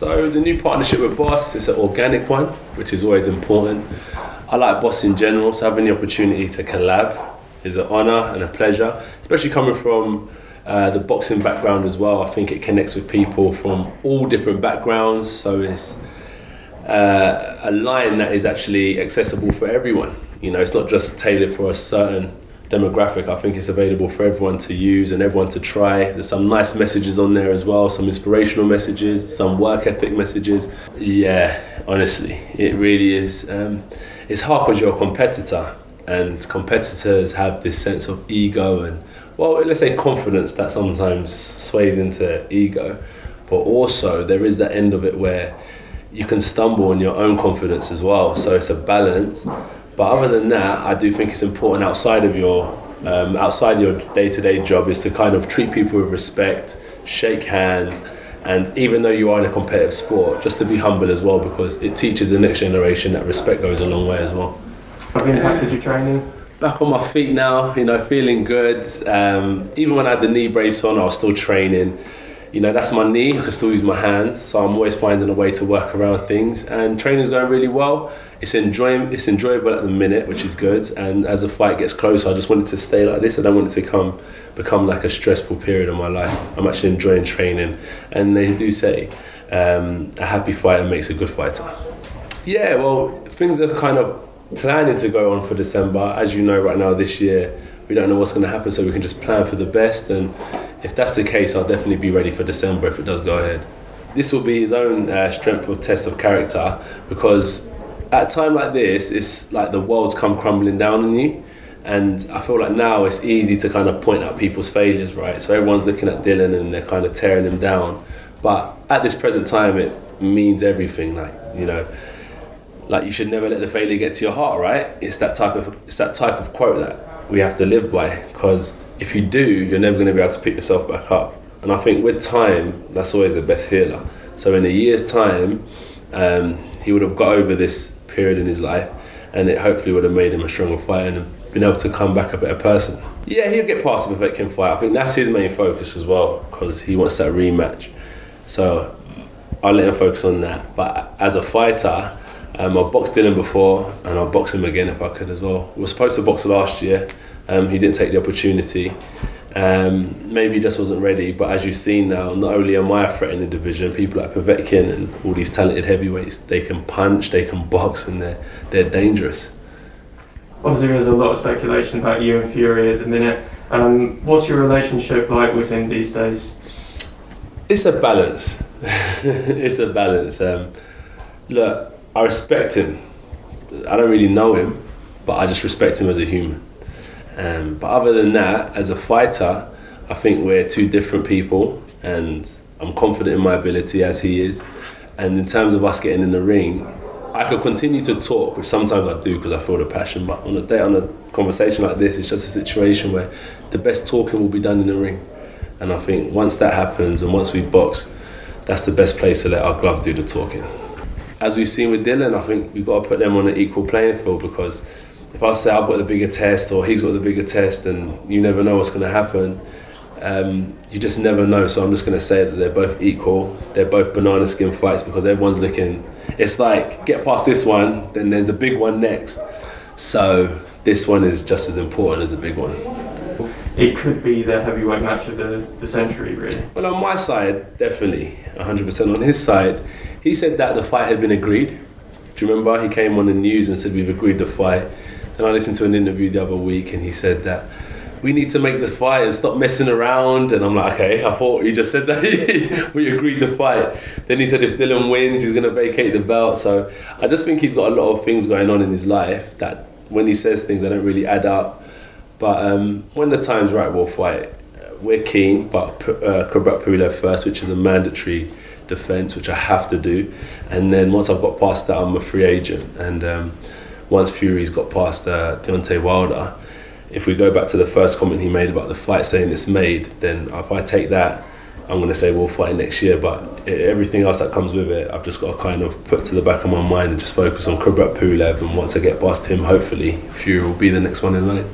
So the new partnership with Boss is an organic one, which is always important. I like Boss in general, so having the opportunity to collab is an honour and a pleasure, especially coming from the boxing background as well. I think it connects with people from all different backgrounds, so it's a line that is actually accessible for everyone. You know, it's not just tailored for a certain demographic. I think it's available for everyone to use and everyone to try. There's some nice messages on there as well, some inspirational messages, some work ethic messages. Yeah, honestly, it really is. It's hard because you're a competitor, and competitors have this sense of ego and, well, let's say confidence that sometimes sways into ego. But also there is that end of it where you can stumble on your own confidence as well. So it's a balance. But other than that, I do think it's important outside your day-to-day job is to kind of treat people with respect, shake hands, and even though you are in a competitive sport, just to be humble as well, because it teaches the next generation that respect goes a long way as well. Have you impacted your training? Back on my feet now, you know, feeling good. Even when I had the knee brace on, I was still training. You know, that's my knee, I can still use my hands, so I'm always finding a way to work around things. And training's going really well. It's enjoyable at the minute, which is good. And as the fight gets closer, I just want it to stay like this. I don't want it to become like a stressful period of my life. I'm actually enjoying training. And they do say a happy fighter makes a good fighter. Yeah, well, things are kind of planning to go on for December. As you know, right now this year, we don't know what's going to happen, so we can just plan for the best. And if that's the case, I'll definitely be ready for December if it does go ahead. This will be his own strength of test of character, because at a time like this, it's like the world's come crumbling down on you. And I feel like now it's easy to kind of point out people's failures, right? So everyone's looking at Dylan and they're kind of tearing him down. But at this present time, it means everything. Like, you know, like you should never let the failure get to your heart, right? It's that type of quote that we have to live by, because if you do, you're never going to be able to pick yourself back up. And I think with time, that's always the best healer. So in a year's time, he would have got over this period in his life, and it hopefully would have made him a stronger fighter and been able to come back a better person. Yeah, he'll get past the Povetkin fight. I think that's his main focus as well, because he wants that rematch. So I'll let him focus on that. But as a fighter, I've boxed Dylan before, and I'll box him again if I could as well. We were supposed to box last year. He didn't take the opportunity. Maybe he just wasn't ready, but as you've seen now, not only am I a threat in the division, people like Povetkin and all these talented heavyweights, they can punch, they can box, and they're dangerous. Obviously there's a lot of speculation about you and Fury at the minute. What's your relationship like with him these days? It's a balance. It's a balance. Look, I respect him. I don't really know him, but I just respect him as a human. But other than that, as a fighter, I think we're two different people, and I'm confident in my ability as he is. And in terms of us getting in the ring, I could continue to talk, which sometimes I do because I feel the passion, but on a conversation like this, it's just a situation where the best talking will be done in the ring. And I think once that happens and once we box, that's the best place to let our gloves do the talking. As we've seen with Dylan, I think we've got to put them on an equal playing field, because if I say I've got the bigger test or he's got the bigger test, and you never know what's going to happen, you just never know. So I'm just going to say that they're both equal. They're both banana skin fights, because everyone's looking, it's like, get past this one, then there's the big one next. So this one is just as important as the big one. It could be the heavyweight match of the century, really. Well, on my side, definitely, 100%. On his side, he said that the fight had been agreed. Do you remember? He came on the news and said, we've agreed the fight. Then I listened to an interview the other week, and he said that we need to make the fight and stop messing around. And I'm like, okay, I thought you just said that. We agreed the fight. Then he said if Dylan wins, he's going to vacate the belt. So I just think he's got a lot of things going on in his life that when he says things, they don't really add up. But when the time's right, we'll fight. We're keen, but Kubrat Pulev first, which is a mandatory defence, which I have to do. And then once I've got past that, I'm a free agent. And once Fury's got past Deontay Wilder, if we go back to the first comment he made about the fight saying it's made, then if I take that, I'm going to say we'll fight next year. But everything else that comes with it, I've just got to kind of put to the back of my mind and just focus on Kubrat Pulev. And once I get past him, hopefully Fury will be the next one in line.